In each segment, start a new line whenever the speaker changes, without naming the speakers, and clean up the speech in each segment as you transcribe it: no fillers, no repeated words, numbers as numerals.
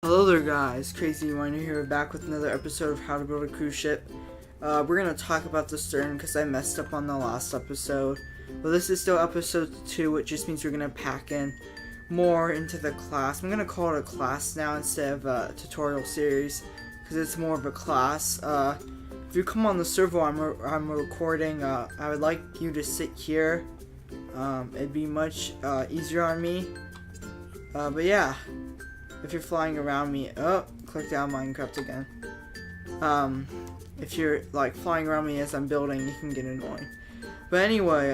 Hello there guys, Crazy Miner here, back with another episode of How to Build a Cruise Ship. We're going to talk about the stern because I messed up on the last episode. But this is still episode 2, which just means we're going to pack in more into the class. I'm going to call it a class now instead of a tutorial series because it's more of a class. If you come on the server I'm recording, I would like you to sit here. It'd be much easier on me. But yeah. If you're flying around me, click down Minecraft again. If you're like flying around me as I'm building, you can get annoying. But anyway,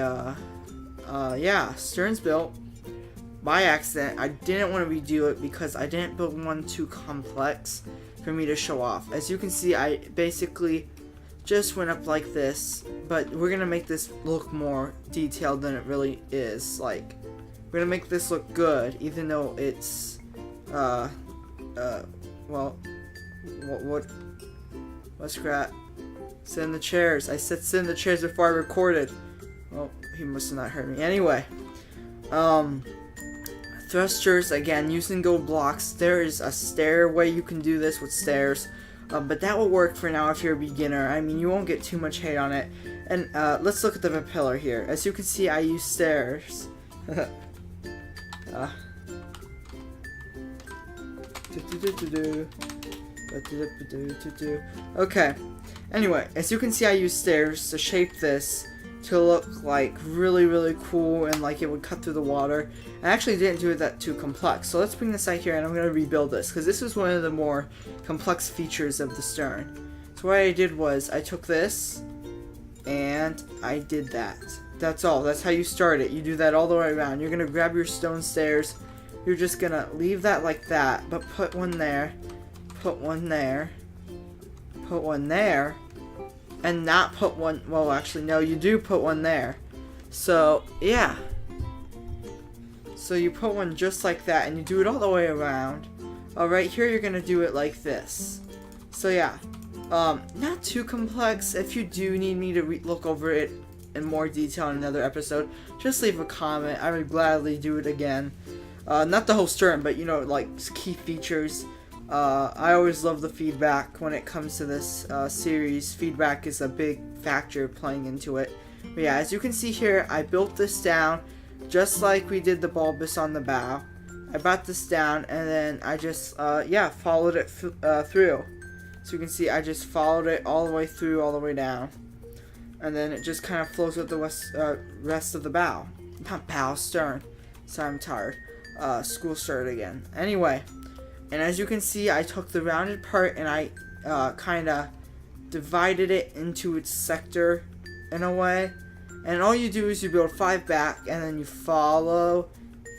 yeah, stern's built by accident. I didn't want to redo it because I didn't build one too complex for me to show off. As you can see, I basically just went up like this, but we're gonna make this look more detailed than it really is. Like, we're gonna make this look good, even though it's well, what's crap? Sit in the chairs. I said sit in the chairs before I recorded. Well, he must have not heard me. Anyway, thrusters, again, using gold blocks. There is a stairway you can do this with stairs, but that will work for now if you're a beginner. I mean, you won't get too much hate on it. And let's look at the propeller here. As you can see, I use stairs. Okay, anyway, as you can see, I use stairs to shape this to look like really cool and like it would cut through the water. I actually didn't do it that too complex, so let's bring this out here and I'm going to rebuild this because this was one of the more complex features of the stern. So what I did was I took this and I did that. That's all. That's how you start it. You do that all the way around. You're going to grab your stone stairs. You're just gonna leave that like that, but put one there, put one there, put one there, and not put one, well actually no, you do put one there. So yeah. So you put one just like that and you do it all the way around. Alright, here you're gonna do it like this. So yeah, not too complex. If you do need me to look over it in more detail in another episode, just leave a comment. I would gladly do it again. Not the whole stern, but you know, like key features. I always love the feedback when it comes to this series. Feedback is a big factor playing into it. But yeah, as you can see here, I built this down just like we did the bulbous on the bow. I brought this down and then I just yeah, followed it through. So you can see I just followed it all the way through, all the way down, and then it just kind of flows with the rest of the bow. Not bow, stern. Sorry, I'm tired. School started again. Anyway, and as you can see, I took the rounded part and I kind of divided it into its sector in a way. And all you do is you build 5 back and then you follow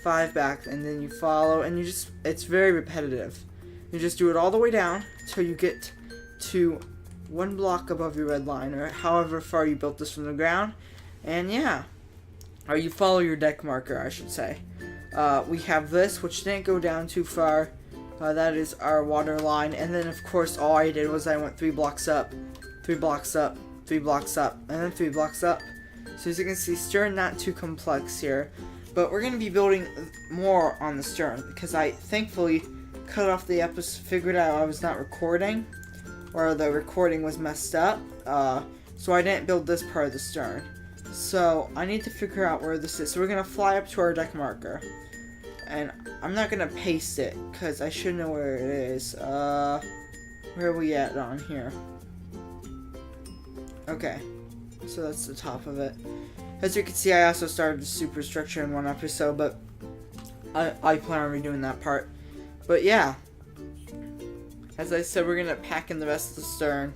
5 back and then you follow, and you just, it's very repetitive. You just do it all the way down till you get to 1 block above your red line, or however far you built this from the ground. And yeah, or you follow your deck marker, I should say. We have this, which didn't go down too far. That is our water line. And then, of course, all I did was I went 3 blocks up, 3 blocks up, 3 blocks up, and then 3 blocks up. So as you can see, stern not too complex here. But we're going to be building more on the stern because I thankfully cut off the episode, figured out I was not recording, or the recording was messed up. So I didn't build this part of the stern. So I need to figure out where this is. So we're going to fly up to our deck marker. And I'm not going to paste it because I should know where it is. Where are we at on here? Okay. So that's the top of it. As you can see, I also started the superstructure in one episode, but I plan on redoing that part. But yeah. As I said, we're going to pack in the rest of the stern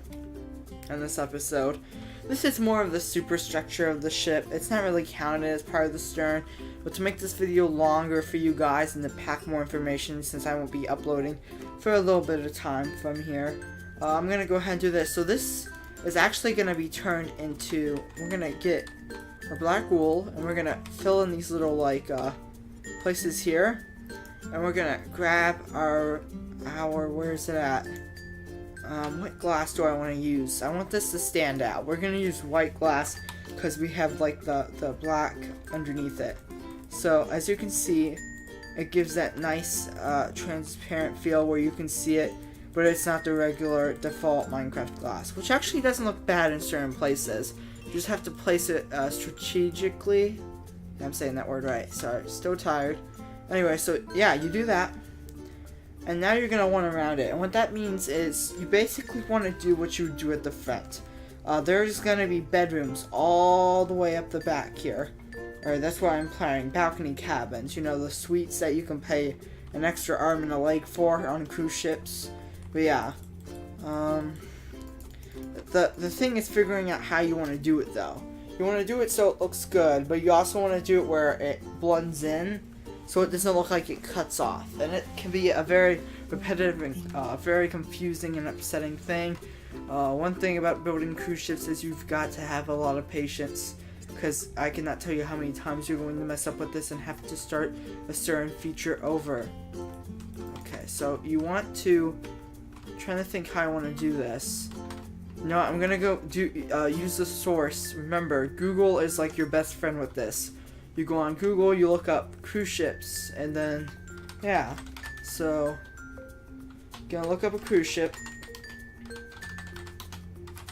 in this episode. This is more of the superstructure of the ship. It's not really counted as part of the stern, but to make this video longer for you guys and to pack more information, since I won't be uploading for a little bit of time from here, I'm going to go ahead and do this. So this is actually going to be turned into, we're going to get our black wool, and we're going to fill in these little like places here, and we're going to grab our, where's it at? What glass do I want to use? I want this to stand out. We're going to use white glass because we have like the black underneath it. So as you can see, It gives that nice transparent feel where you can see it, but it's not the regular default Minecraft glass, which actually doesn't look bad in certain places. You just have to place it strategically. I'm saying that word right. Sorry, still tired. Anyway, so yeah, you do that. And now you're going to want to round it. And what that means is you basically want to do what you would do at the front. There's going to be bedrooms all the way up the back here. Or that's what I'm planning. Balcony cabins. You know, the suites that you can pay an extra arm and a leg for on cruise ships. But yeah. The thing is figuring out how you want to do it, though. You want to do it so it looks good, but you also want to do it where it blends in, so it doesn't look like it cuts off. And it can be a very repetitive and very confusing and upsetting thing. One thing about building cruise ships is you've got to have a lot of patience, because I cannot tell you how many times you're going to mess up with this and have to start a certain feature over. Okay, so you want to... I'm trying to think how I want to do this. No, I'm gonna go use the source. Remember, Google is like your best friend with this. You go on Google, you look up cruise ships, and then, yeah. So, gonna look up a cruise ship.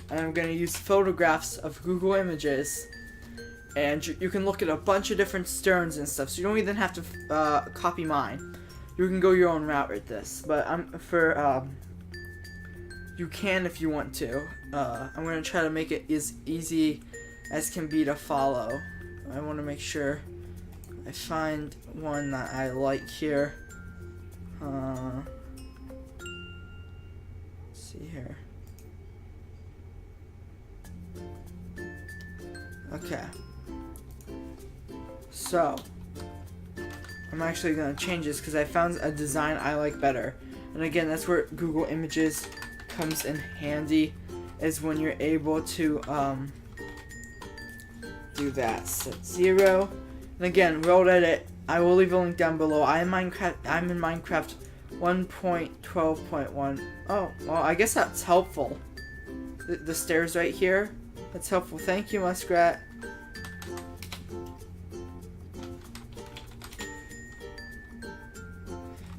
And I'm gonna use photographs of Google Images. And you can look at a bunch of different sterns and stuff, so you don't even have to copy mine. You can go your own route with this. But you can if you want to. I'm going to try to make it as easy as can be to follow. I want to make sure I find one that I like here. Let's see here. Okay. So, I'm actually going to change this because I found a design I like better. And again, that's where Google Images comes in handy, is when you're able to do that. Set 0, and again, world edit. I will leave a link down below. I'm in Minecraft 1.12.1. Oh, well, I guess that's helpful. The stairs right here. That's helpful. Thank you, Muskrat.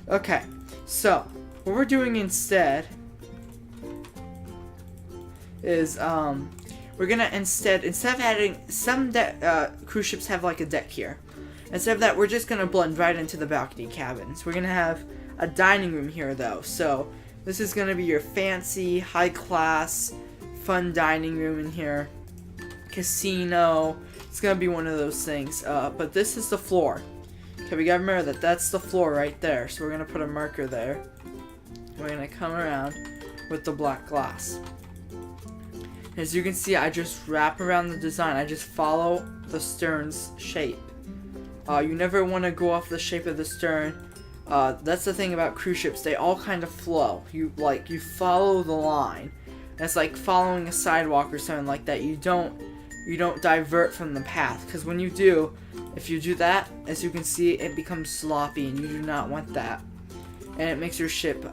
Okay, so what we're doing instead is we're gonna instead of adding some cruise ships have like a deck here. Instead of that, we're just gonna blend right into the balcony cabins. We're gonna have a dining room here though, so this is gonna be your fancy, high class, fun dining room in here. Casino. It's gonna be one of those things. But this is the floor. Okay, we gotta remember that that's the floor right there. So we're gonna put a marker there. We're gonna come around with the black glass. As you can see, I just wrap around the design. I just follow the stern's shape. You never want to go off the shape of the stern. That's the thing about cruise ships. They all kind of flow. You follow the line. And it's like following a sidewalk or something like that. You don't divert from the path. Because when you do, if you do that, as you can see, it becomes sloppy, and you do not want that. And it makes your ship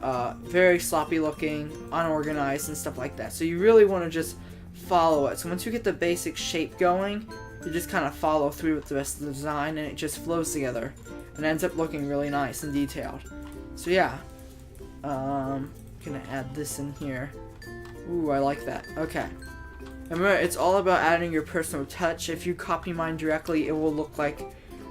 very sloppy looking, unorganized, and stuff like that. So you really want to just follow it. So once you get the basic shape going, you just kind of follow through with the rest of the design, and it just flows together and ends up looking really nice and detailed. So yeah, gonna add this in here. Ooh, I like that. Okay. Remember, it's all about adding your personal touch. If you copy mine directly, it will look like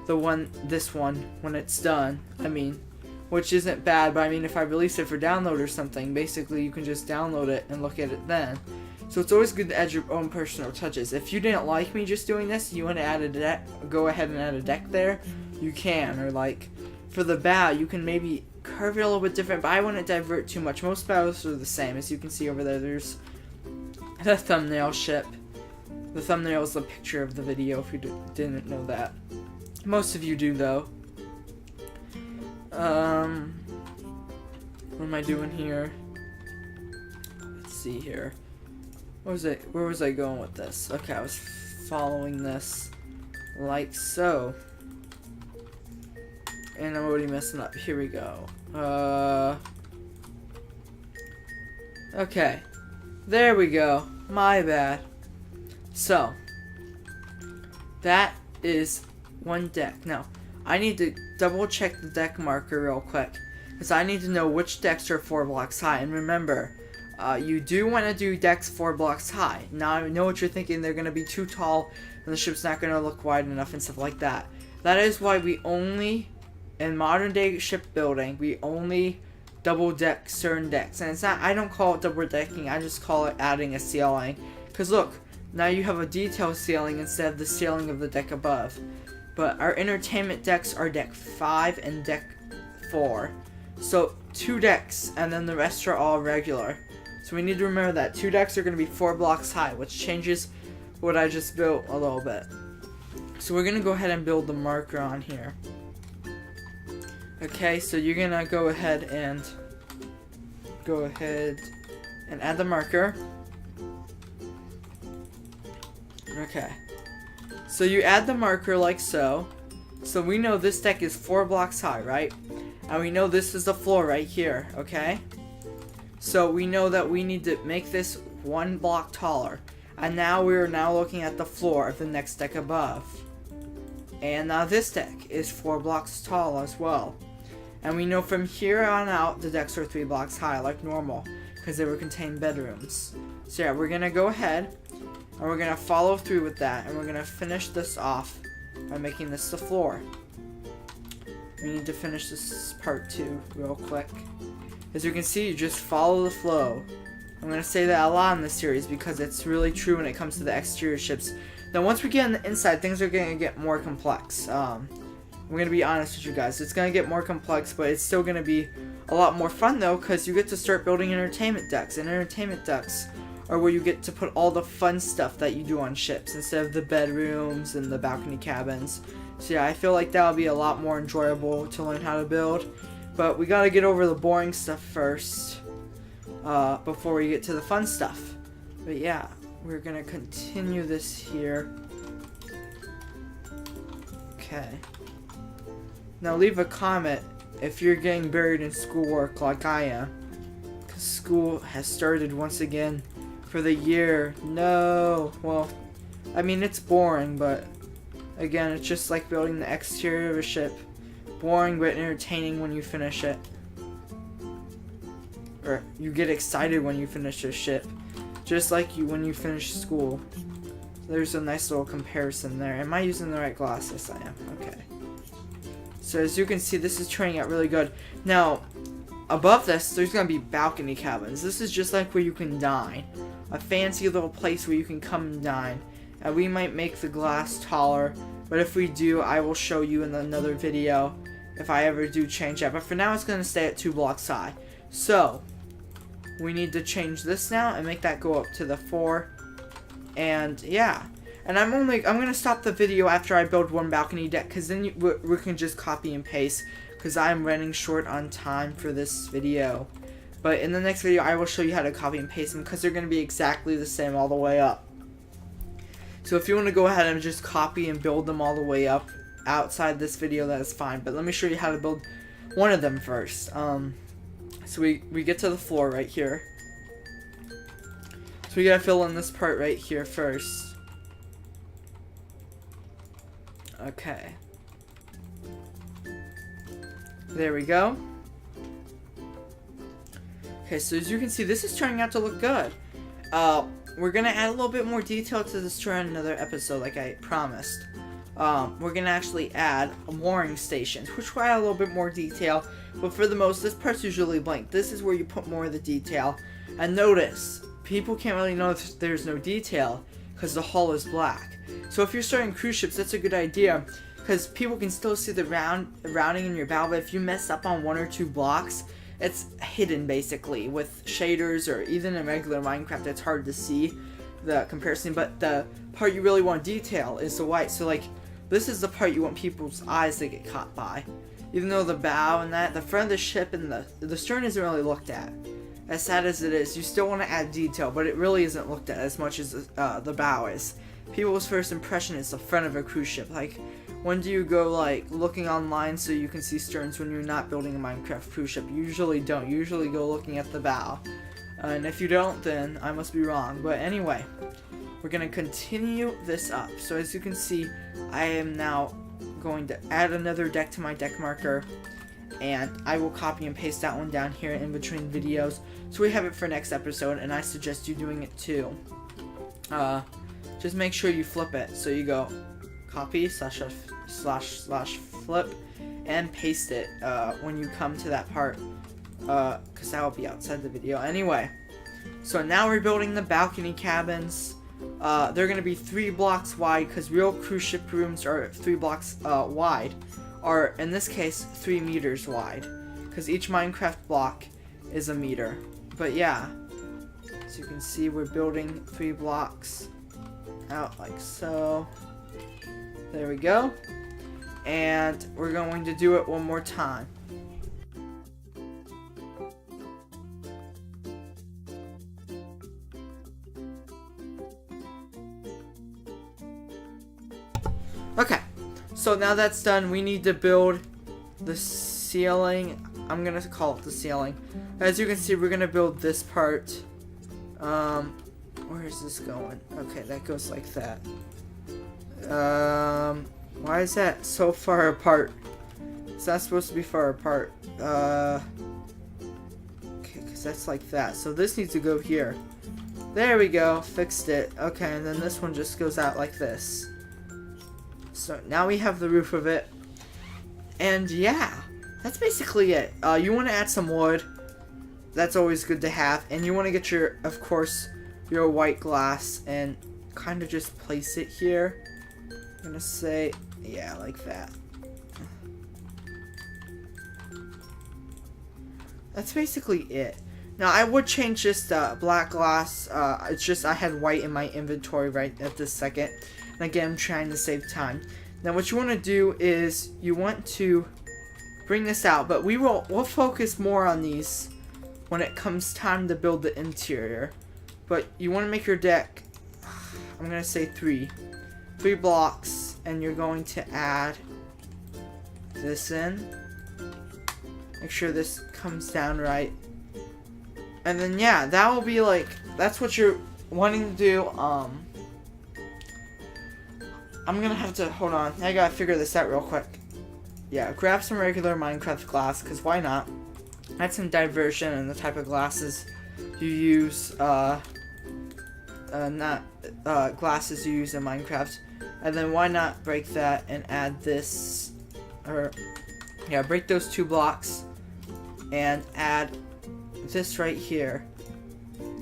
this one when it's done. I mean, which isn't bad, but I mean, if I release it for download or something, basically you can just download it and look at it then. So it's always good to add your own personal touches. If you didn't like me just doing this, you want to add a deck, go ahead and add a deck there, you can. Or like, for the bow, you can maybe curve it a little bit different, but I wouldn't divert too much. Most bows are the same. As you can see over there, there's the thumbnail ship. The thumbnail is the picture of the video, if you didn't know that. Most of you do, though. What am I doing here? Let's see here. Where was I going with this? Okay, I was following this like so. And I'm already messing up. Here we go. Okay. There we go. My bad. So, that is one deck. Now, I need to double check the deck marker real quick, because I need to know which decks are 4 blocks high. And remember, you do want to do decks 4 blocks high. Now I know what you're thinking, they're going to be too tall and the ship's not going to look wide enough and stuff like that. That is why we only, in modern day shipbuilding, we only double deck certain decks. And it's not, I don't call it double decking, I just call it adding a ceiling. Because look, now you have a detail ceiling instead of the ceiling of the deck above. But our entertainment decks are deck 5 and deck 4. So 2 decks and then the rest are all regular. So we need to remember that 2 decks are going to be 4 blocks high, which changes what I just built a little bit. So we're going to go ahead and build the marker on here. Okay, so you're going to go ahead and add the marker. Okay. So you add the marker like so. So we know this deck is 4 blocks high, right? And we know this is the floor right here, okay? So we know that we need to make this 1 block taller. And now we're looking at the floor of the next deck above. And now this deck is 4 blocks tall as well. And we know from here on out the decks are 3 blocks high like normal, because they will contain bedrooms. So yeah, we're gonna go ahead and we're gonna follow through with that, and we're gonna finish this off by making this the floor. We need to finish this part too real quick. As you can see, you just follow the flow. I'm going to say that a lot in this series because it's really true when it comes to the exterior ships. Now once we get on the inside, things are going to get more complex. I'm going to be honest with you guys. It's going to get more complex, but it's still going to be a lot more fun though, because you get to start building entertainment decks. And entertainment decks are where you get to put all the fun stuff that you do on ships instead of the bedrooms and the balcony cabins. So yeah, I feel like that would be a lot more enjoyable to learn how to build. But we got to get over the boring stuff first before we get to the fun stuff. But yeah, we're going to continue this here. Okay. Now leave a comment if you're getting buried in schoolwork like I am. Because school has started once again for the year. No. Well, I mean, it's boring, but again, it's just like building the exterior of a ship. Boring but entertaining when you finish it. Or you get excited when you finish a ship. Just like you when you finish school. There's a nice little comparison there. Am I using the right glasses? I am. Okay. So as you can see, this is turning out really good. Now, above this, there's going to be balcony cabins. This is just like where you can dine. A fancy little place where you can come and dine. And we might make the glass taller, but if we do, I will show you in another video if I ever do change that. But for now, it's going to stay at 2 blocks high. So, we need to change this now and make that go up to the 4. And yeah. And I'm going to stop the video after I build 1 balcony deck, because then we can just copy and paste, because I'm running short on time for this video. But in the next video, I will show you how to copy and paste them, because they're going to be exactly the same all the way up. So if you want to go ahead and just copy and build them all the way up outside this video, that is fine. But let me show you how to build one of them first. So we get to the floor right here. So we gotta fill in this part right here first. Okay. There we go. Okay, so as you can see, this is turning out to look good. We're gonna add a little bit more detail to this during another episode, like I promised. We're gonna actually add mooring stations, which will add a little bit more detail. But for the most, this part's usually blank. This is where you put more of the detail. And notice, people can't really know if there's no detail because the hull is black. So if you're starting cruise ships, that's a good idea, because people can still see the rounding in your bow. But if you mess up on 1 or 2 blocks, it's hidden basically with shaders, or even in regular Minecraft it's hard to see the comparison. But the part you really want detail is the white. So like, this is the part you want people's eyes to get caught by. Even though the bow and the front of the ship and the stern isn't really looked at. As sad as it is, you still want to add detail, but it really isn't looked at as much as the bow is. People's first impression is the front of a cruise ship. Like, when do you go like looking online so you can see sterns when you're not building a Minecraft cruise ship? You usually don't. You usually go looking at the bow. And if you don't, then I must be wrong. But anyway, we're going to continue this up. So as you can see, I am now going to add another deck to my deck marker, and I will copy and paste that one down here in between videos so we have it for next episode, and I suggest you doing it too. Just make sure you flip it. So you go copy slash flip and paste it when you come to that part, because that will be outside the video anyway. So now we're building the balcony cabins. They're going to be 3 blocks wide, because real cruise ship rooms are 3 blocks wide, or in this case 3 meters wide, because each Minecraft block is a meter. But yeah, as you can see, we're building 3 blocks out like so. There we go. And we're going to do it one more time. Okay, so now that's done, we need to build the ceiling. I'm gonna call it the ceiling. As you can see, we're gonna build this part. Where is this going? Okay, that goes like that. Why is that so far apart? It's not supposed to be far apart. Okay, because that's like that. So this needs to go here. There we go, fixed it. Okay, and then this one just goes out like this. So now we have the roof of it. And yeah, that's basically it. You want to add some wood. That's always good to have. And you want to get your, of course, your white glass and kind of just place it here. I'm gonna say, yeah, like that. That's basically it. Now I would change this to black glass. It's just I had white in my inventory right at this second. And again, I'm trying to save time. Now what you want to do is you want to bring this out, but we'll focus more on these when it comes time to build the interior. But you want to make your deck, I'm gonna say 3 blocks, and you're going to add this in. Make sure this comes down right, and then yeah, that will be like, that's what you're wanting to do. I'm gonna have to, hold on, I gotta figure this out real quick. Yeah, grab some regular Minecraft glass, because why not? Add some diversion in the type of glasses you use, glasses you use in Minecraft. And then why not break that and add this, or yeah, break those 2 blocks and add this right here.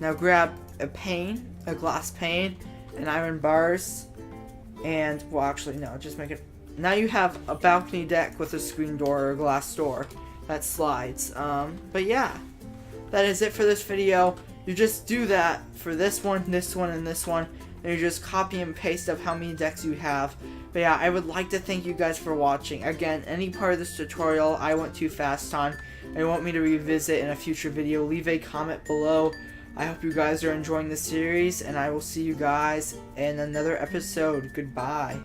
Now grab a pane, a glass pane, and iron bars, and, well, actually no, just make it. Now you have a balcony deck with a screen door or a glass door that slides. But yeah, that is it for this video. You just do that for this one, and this one, and you just copy and paste of how many decks you have. But yeah, I would like to thank you guys for watching. Again, any part of this tutorial I went too fast on and you want me to revisit in a future video, leave a comment below. I hope you guys are enjoying the series, and I will see you guys in another episode. Goodbye.